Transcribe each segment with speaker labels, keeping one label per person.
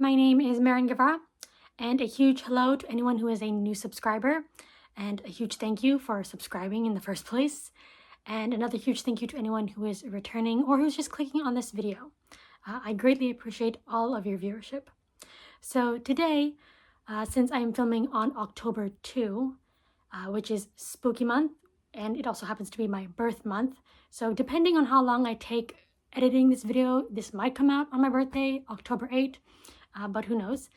Speaker 1: My name is Marin Guevara, and a huge hello to anyone who is a new subscriber, and a huge thank you for subscribing in the first place, and another huge thank you to anyone who is returning or who's just clicking on this video. I greatly appreciate all of your viewership. So today, since I am filming on October 2, which is spooky month, and it also happens to be my birth month, so depending on how long I take editing this video, this might come out on my birthday, October 8th, but who knows.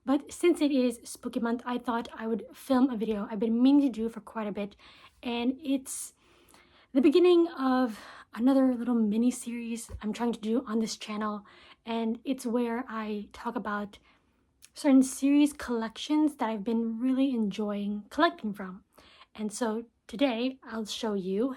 Speaker 1: But since it is spooky month, I thought I would film a video I've been meaning to do for quite a bit, and it's the beginning of another little mini series I'm trying to do on this channel, and it's where I talk about certain series collections that I've been really enjoying collecting from. And so today I'll show you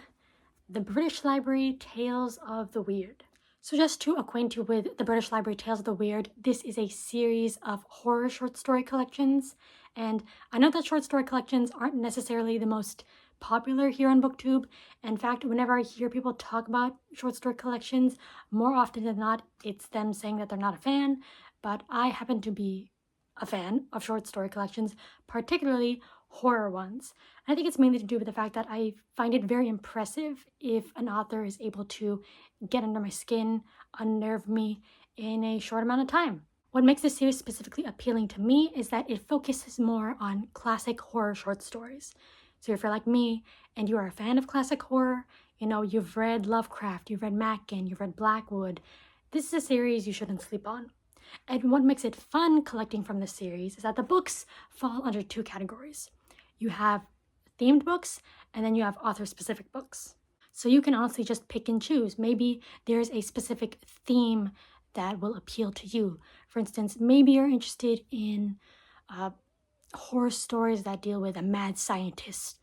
Speaker 1: the British Library Tales of the Weird. So just to acquaint you with the British Library Tales of the Weird, this is a series of horror short story collections. And I know that short story collections aren't necessarily the most popular here on BookTube. In fact, whenever I hear people talk about short story collections, more often than not, it's them saying that they're not a fan. But I happen to be a fan of short story collections, particularly horror ones. And I think it's mainly to do with the fact that I find it very impressive if an author is able to get under my skin, unnerve me in a short amount of time. What makes this series specifically appealing to me is that it focuses more on classic horror short stories. So if you're like me and you are a fan of classic horror, you've read Lovecraft, you've read Mackin, you've read Blackwood, this is a series you shouldn't sleep on. And what makes it fun collecting from this series is that the books fall under two categories. You have themed books, and then you have author-specific books. So you can honestly just pick and choose. Maybe there's a specific theme that will appeal to you. For instance, maybe you're interested in horror stories that deal with a mad scientist,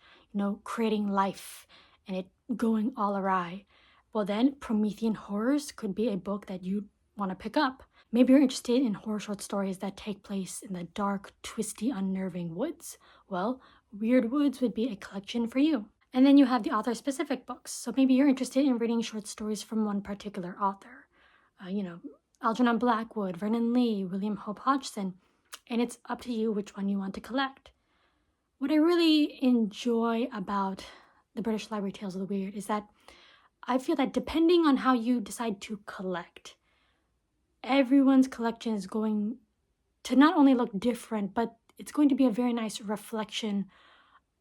Speaker 1: creating life and it going all awry. Well then, Promethean Horrors could be a book that you want to pick up. Maybe you're interested in horror short stories that take place in the dark, twisty, unnerving woods. Well, Weird Woods would be a collection for you. And then you have the author-specific books. So maybe you're interested in reading short stories from one particular author. Algernon Blackwood, Vernon Lee, William Hope Hodgson. And it's up to you which one you want to collect. What I really enjoy about the British Library Tales of the Weird is that I feel that depending on how you decide to collect, everyone's collection is going to not only look different, but it's going to be a very nice reflection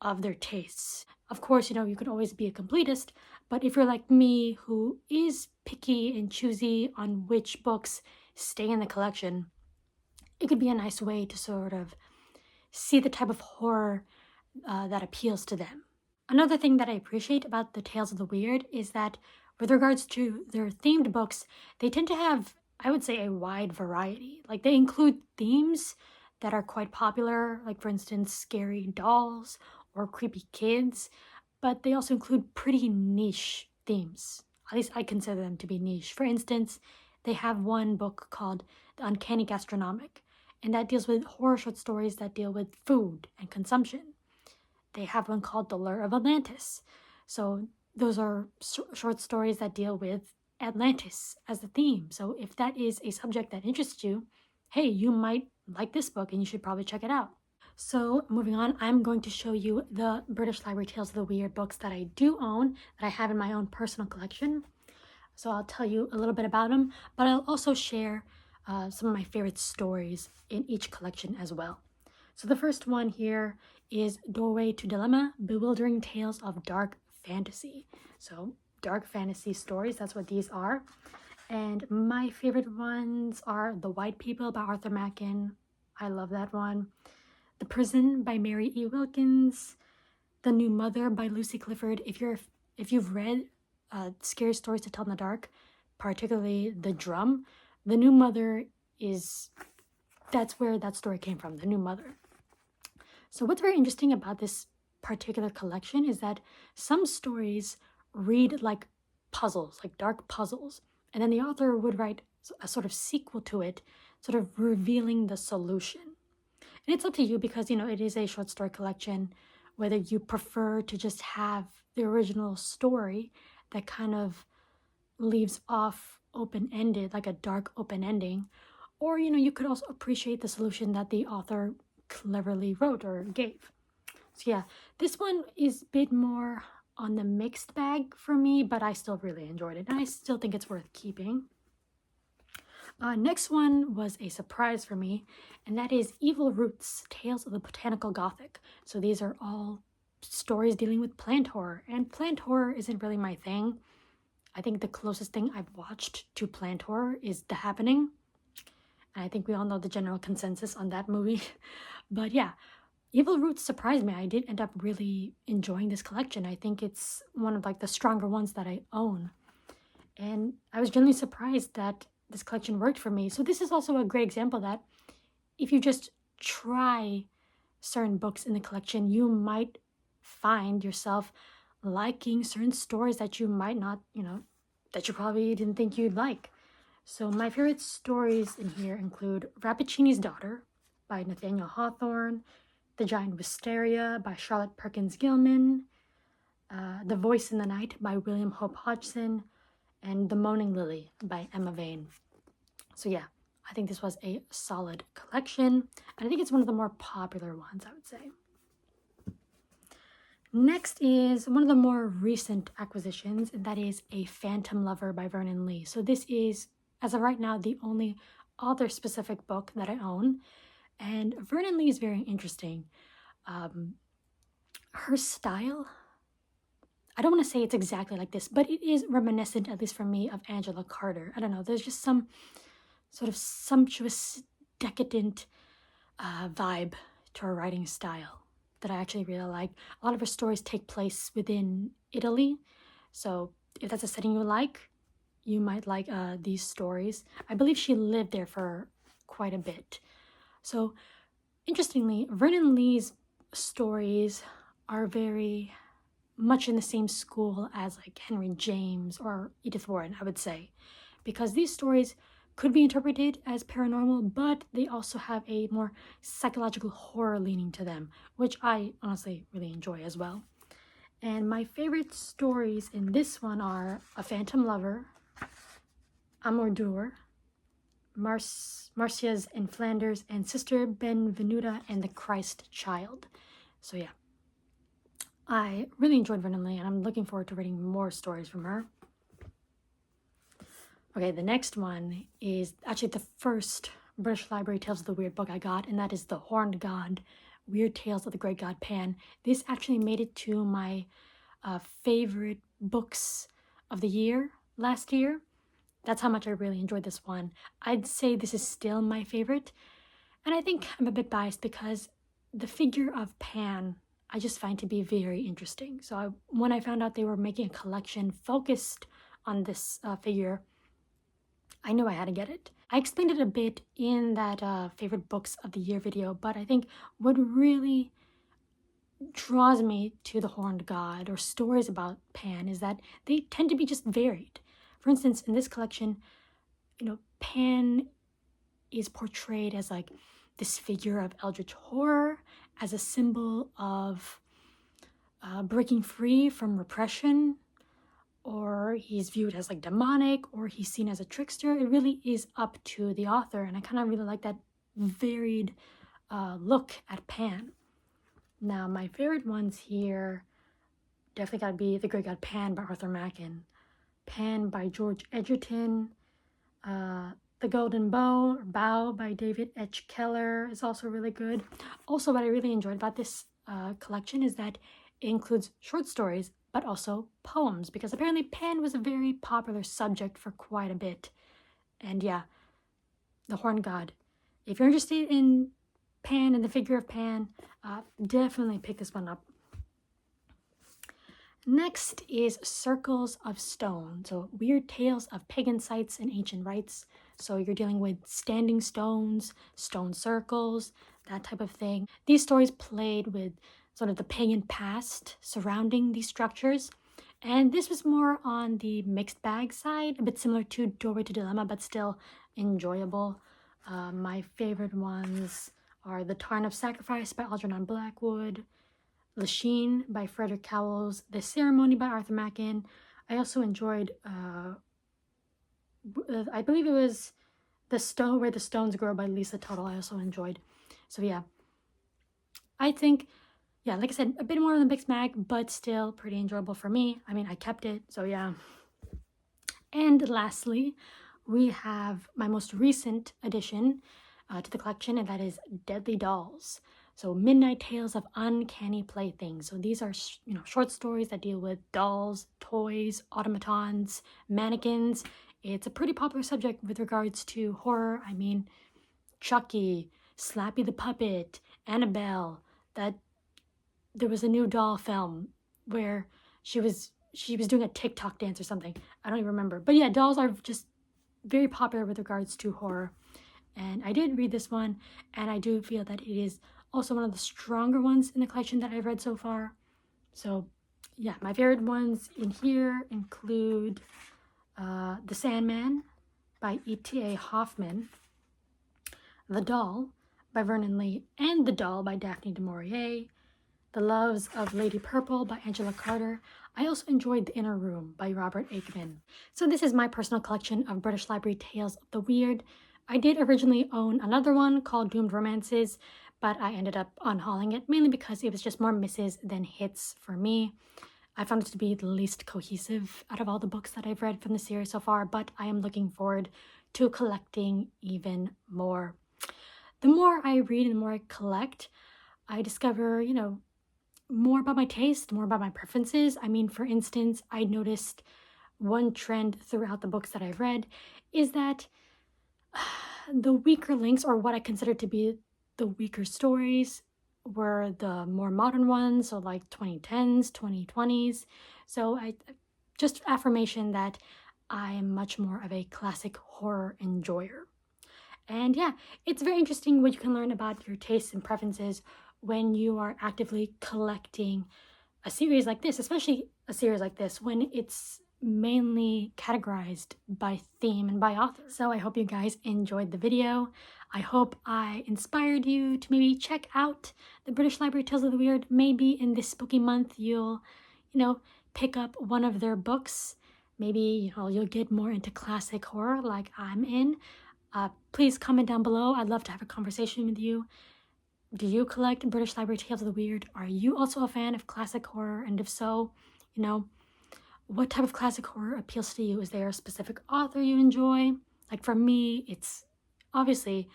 Speaker 1: of their tastes. Of course, you could always be a completist, but if you're like me, who is picky and choosy on which books stay in the collection, it could be a nice way to sort of see the type of horror that appeals to them. Another thing that I appreciate about the Tales of the Weird is that with regards to their themed books, they tend to have, I would say, a wide variety. Like, they include themes that are quite popular, like for instance, scary dolls or creepy kids, but they also include pretty niche themes. At least I consider them to be niche. For instance, they have one book called The Uncanny Gastronomic, and that deals with horror short stories that deal with food and consumption. They have one called The Lure of Atlantis. So those are short stories that deal with Atlantis as the theme. So if that is a subject that interests you, hey, you might like this book and you should probably check it out. So moving on, I'm going to show you the British Library Tales of the Weird books that I do own, that I have in my own personal collection. So I'll tell you a little bit about them, but I'll also share some of my favorite stories in each collection as well. So the first one here is Doorway to Dilemma, Bewildering Tales of Dark Fantasy. So dark fantasy stories, that's what these are. And my favorite ones are The White People by Arthur Machen. I love that one. The Prison by Mary E. Wilkins. The New Mother by Lucy Clifford. If you've read Scary Stories to Tell in the Dark, particularly The Drum, The New Mother that's where that story came from, The New Mother. So what's very interesting about this particular collection is that some stories read like puzzles, like dark puzzles, and then the author would write a sort of sequel to it, sort of revealing the solution. And it's up to you because, it is a short story collection, whether you prefer to just have the original story that kind of leaves off open-ended, like a dark open ending, Or, you could also appreciate the solution that the author cleverly wrote or gave. So yeah, this one is a bit more on the mixed bag for me, but I still really enjoyed it, and I still think it's worth keeping. Next one was a surprise for me, and that is Evil Roots, Tales of the Botanical Gothic. So these are all stories dealing with plant horror, and plant horror isn't really my thing. I think the closest thing I've watched to plant horror is The Happening, and I think we all know the general consensus on that movie. But yeah, Evil Roots surprised me. I did end up really enjoying this collection. I think it's one of like the stronger ones that I own. And I was genuinely surprised that this collection worked for me. So this is also a great example that if you just try certain books in the collection, you might find yourself liking certain stories that you might not, that you probably didn't think you'd like. So my favorite stories in here include Rappaccini's Daughter by Nathaniel Hawthorne, The Giant Wisteria by Charlotte Perkins Gilman, The Voice in the Night by William Hope Hodgson, and The Moaning Lily by Emma Vane. So yeah, I think this was a solid collection, and I think it's one of the more popular ones, I would say. Next is one of the more recent acquisitions, and that is A Phantom Lover by Vernon Lee. So this is, as of right now, the only author-specific book that I own, and Vernon Lee is very interesting. Her style, I don't want to say it's exactly like this, but it is reminiscent, at least for me, of Angela Carter. I don't know, there's just some sort of sumptuous, decadent vibe to her writing style that I actually really like. A lot of her stories take place within Italy, so if that's a setting you like, you might like these stories. I believe she lived there for quite a bit. So, interestingly, Vernon Lee's stories are very much in the same school as like Henry James or Edith Wharton, I would say, because these stories could be interpreted as paranormal, but they also have a more psychological horror leaning to them, which I honestly really enjoy as well. And my favorite stories in this one are A Phantom Lover, Amour Dur, Marcia's in Flanders, and Sister Benvenuta and the Christ Child. So yeah, I really enjoyed Vernon Lee, and I'm looking forward to reading more stories from her. Okay, the next one is actually the first British Library Tales of the Weird book I got, and that is The Horned God, Weird Tales of the Great God Pan. This actually made it to my favorite books of the year last year. That's how much I really enjoyed this one. I'd say this is still my favorite, and I think I'm a bit biased because the figure of Pan I just find to be very interesting. So when I found out they were making a collection focused on this figure, I knew I had to get it. I explained it a bit in that favorite books of the year video, but I think what really draws me to the Horned God or stories about Pan is that they tend to be just varied. For instance, in this collection, Pan is portrayed as like this figure of eldritch horror, as a symbol of breaking free from repression, or he's viewed as like demonic, or he's seen as a trickster. It really is up to the author, and I kind of really like that varied look at Pan. Now, my favorite ones here definitely gotta be The Great God Pan by Arthur Machen, Pan by George Edgerton, The Golden Bow by David H. Keller is also really good. Also, what I really enjoyed about this collection is that it includes short stories, but also poems, because apparently Pan was a very popular subject for quite a bit. And yeah, The Horned God. If you're interested in Pan and the figure of Pan, definitely pick this one up. Next is Circles of Stone. So Weird Tales of Pagan Sites and Ancient Rites. So you're dealing with standing stones, stone circles, that type of thing. These stories played with sort of the pagan past surrounding these structures. And this was more on the mixed bag side, a bit similar to Doorway to Dilemma, but still enjoyable. My favorite ones are The Tarn of Sacrifice by Algernon Blackwood, Lachine by Frederick Cowles, The Ceremony by Arthur Machen. I also enjoyed, I believe it was Where the Stones Grow by Lisa Tuttle I also enjoyed. So yeah, I think, yeah, like I said, a bit more than Big Smack, but still pretty enjoyable for me. I mean, I kept it, so yeah. And lastly, we have my most recent addition to the collection, and that is Deadly Dolls. So Midnight Tales of Uncanny Playthings. So these are, short stories that deal with dolls, toys, automatons, mannequins. It's a pretty popular subject with regards to horror. I mean, Chucky, Slappy the Puppet, Annabelle. That there was a new doll film where she was doing a TikTok dance or something. I don't even remember. But yeah, dolls are just very popular with regards to horror. And I did read this one, and I do feel that it is also one of the stronger ones in the collection that I've read so far. So yeah, my favorite ones in here include The Sandman by E.T.A. Hoffman, The Doll by Vernon Lee, and The Doll by Daphne du Maurier, The Loves of Lady Purple by Angela Carter. I also enjoyed The Inner Room by Robert Aikman. So this is my personal collection of British Library Tales of the Weird. I did originally own another one called Doomed Romances, but I ended up unhauling it, mainly because it was just more misses than hits for me. I found it to be the least cohesive out of all the books that I've read from the series so far, but I am looking forward to collecting even more. The more I read and the more I collect, I discover, more about my taste, more about my preferences. I mean, for instance, I noticed one trend throughout the books that I've read is that the weaker links, or what I consider to be the weaker stories, were the more modern ones, so like 2010s, 2020s. So just affirmation that I am much more of a classic horror enjoyer. And yeah, it's very interesting what you can learn about your tastes and preferences when you are actively collecting a series like this, especially a series like this when it's mainly categorized by theme and by author. So I hope you guys enjoyed the video. I hope I inspired you to maybe check out the British Library Tales of the Weird. Maybe in this spooky month you'll, pick up one of their books. Maybe you'll get more into classic horror like I'm in. Please comment down below. I'd love to have a conversation with you. Do you collect British Library Tales of the Weird? Are you also a fan of classic horror? And if so, what type of classic horror appeals to you? Is there a specific author you enjoy? Like for me, it's obviously,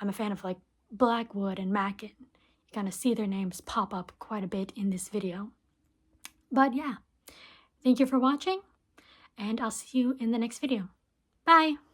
Speaker 1: I'm a fan of like Blackwood and Mackin. You kind of see their names pop up quite a bit in this video. But yeah, thank you for watching, and I'll see you in the next video. Bye!